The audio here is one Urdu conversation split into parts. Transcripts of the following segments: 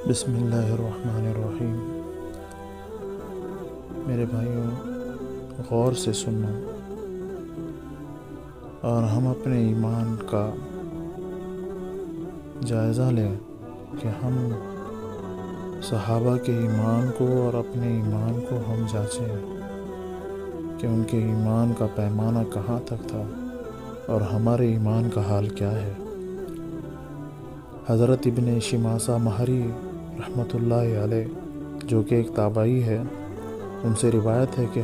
بسم اللہ الرحمن الرحیم۔ میرے بھائیوں، غور سے سننا اور ہم اپنے ایمان کا جائزہ لیں کہ ہم صحابہ کے ایمان کو اور اپنے ایمان کو ہم جانچیں کہ ان کے ایمان کا پیمانہ کہاں تک تھا اور ہمارے ایمان کا حال کیا ہے۔ حضرت ابن شماسہ مہری رحمۃ اللہ علیہ، جو کہ ایک تابعی ہے، ان سے روایت ہے کہ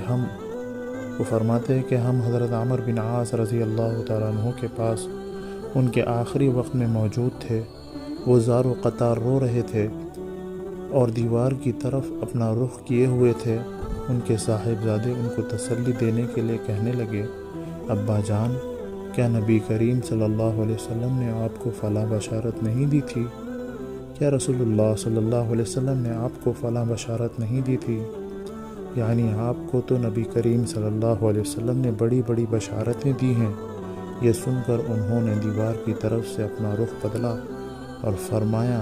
وہ فرماتے ہیں کہ ہم حضرت عمرو بن عاص رضی اللہ تعالیٰ عنہ کے پاس ان کے آخری وقت میں موجود تھے۔ وہ زار و قطار رو رہے تھے اور دیوار کی طرف اپنا رخ کیے ہوئے تھے۔ ان کے صاحبزادے ان کو تسلی دینے کے لیے کہنے لگے، ابا جان، کیا نبی کریم صلی اللہ علیہ وسلم نے آپ کو فلاں بشارت نہیں دی تھی؟ کیا رسول اللہ صلی اللہ علیہ وسلم نے آپ کو فلاں بشارت نہیں دی تھی؟ یعنی آپ کو تو نبی کریم صلی اللہ علیہ وسلم نے بڑی بڑی بشارتیں دی ہیں۔ یہ سن کر انہوں نے دیوار کی طرف سے اپنا رخ بدلا اور فرمایا،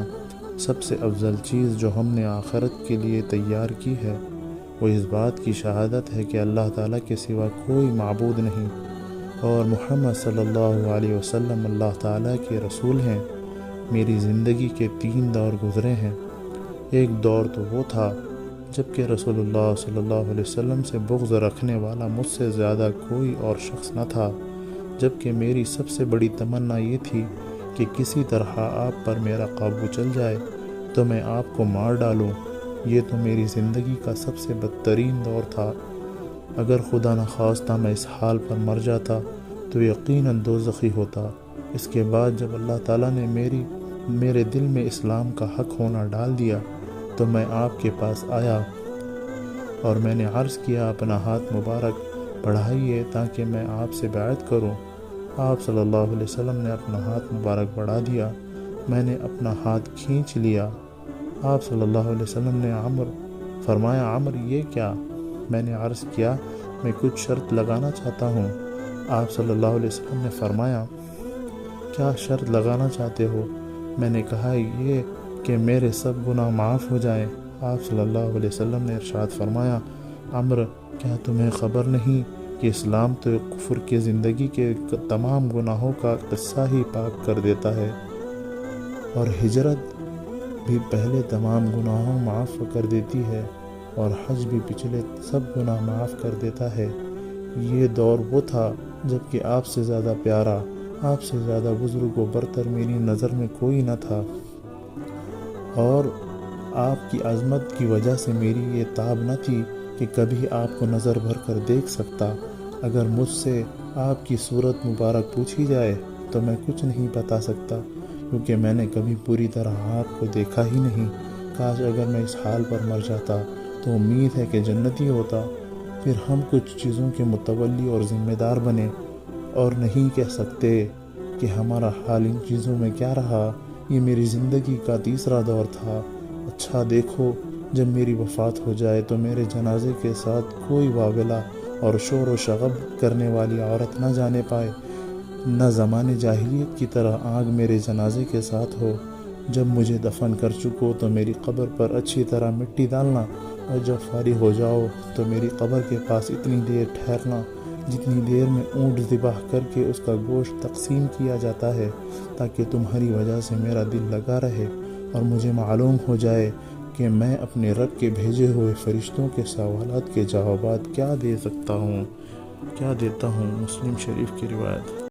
سب سے افضل چیز جو ہم نے آخرت کے لیے تیار کی ہے وہ اس بات کی شہادت ہے کہ اللہ تعالیٰ کے سوا کوئی معبود نہیں اور محمد صلی اللہ علیہ وسلم اللہ تعالیٰ کے رسول ہیں۔ میری زندگی کے 3 دور گزرے ہیں۔ ایک دور تو وہ تھا جب کہ رسول اللہ صلی اللہ علیہ وسلم سے بغض رکھنے والا مجھ سے زیادہ کوئی اور شخص نہ تھا، جب کہ میری سب سے بڑی تمنا یہ تھی کہ کسی طرح آپ پر میرا قابو چل جائے تو میں آپ کو مار ڈالوں۔ یہ تو میری زندگی کا سب سے بدترین دور تھا۔ اگر خدا نخواستہ میں اس حال پر مر جاتا تو یقیناً دوزخی ہوتا۔ اس کے بعد جب اللہ تعالیٰ نے میرے دل میں اسلام کا حق ہونا ڈال دیا تو میں آپ کے پاس آیا اور میں نے عرض کیا، اپنا ہاتھ مبارک بڑھائیے تاکہ میں آپ سے بیعت کروں۔ آپ صلی اللہ علیہ وسلم نے اپنا ہاتھ مبارک بڑھا دیا۔ میں نے اپنا ہاتھ کھینچ لیا۔ آپ صلی اللہ علیہ وسلم نے فرمایا، عمر یہ کیا؟ میں نے عرض کیا، میں کچھ شرط لگانا چاہتا ہوں۔ آپ صلی اللہ علیہ وسلم نے فرمایا، کیا شرط لگانا چاہتے ہو؟ میں نے کہا، یہ کہ میرے سب گناہ معاف ہو جائیں۔ آپ صلی اللہ علیہ وسلم نے ارشاد فرمایا، عمر، کیا تمہیں خبر نہیں کہ اسلام تو کفر کی زندگی کے تمام گناہوں کا قصہ ہی پاک کر دیتا ہے، اور ہجرت بھی پہلے تمام گناہوں معاف کر دیتی ہے، اور حج بھی پچھلے سب گناہ معاف کر دیتا ہے۔ یہ دور وہ تھا جب کہ آپ سے زیادہ پیارا، آپ سے زیادہ بزرگ و برتر میری نظر میں کوئی نہ تھا، اور آپ کی عظمت کی وجہ سے میری یہ تاب نہ تھی کہ کبھی آپ کو نظر بھر کر دیکھ سکتا۔ اگر مجھ سے آپ کی صورت مبارک پوچھی جائے تو میں کچھ نہیں بتا سکتا، کیونکہ میں نے کبھی پوری طرح آپ کو دیکھا ہی نہیں۔ کاش اگر میں اس حال پر مر جاتا تو امید ہے کہ جنتی ہوتا۔ پھر ہم کچھ چیزوں کے متولی اور ذمہ دار بنے اور نہیں کہہ سکتے کہ ہمارا حال ان چیزوں میں کیا رہا۔ یہ میری زندگی کا 3 دور تھا۔ اچھا دیکھو، جب میری وفات ہو جائے تو میرے جنازے کے ساتھ کوئی واویلا اور شور و شغب کرنے والی عورت نہ جانے پائے، نہ زمانے جاہلیت کی طرح آگ میرے جنازے کے ساتھ ہو۔ جب مجھے دفن کر چکو تو میری قبر پر اچھی طرح مٹی ڈالنا، اور جب فارغ ہو جاؤ تو میری قبر کے پاس اتنی دیر ٹھہرنا جتنی دیر میں اونٹ ذبح کر کے اس کا گوشت تقسیم کیا جاتا ہے، تاکہ تمہاری وجہ سے میرا دل لگا رہے اور مجھے معلوم ہو جائے کہ میں اپنے رب کے بھیجے ہوئے فرشتوں کے سوالات کے جوابات کیا دیتا ہوں۔ مسلم شریف کی روایت۔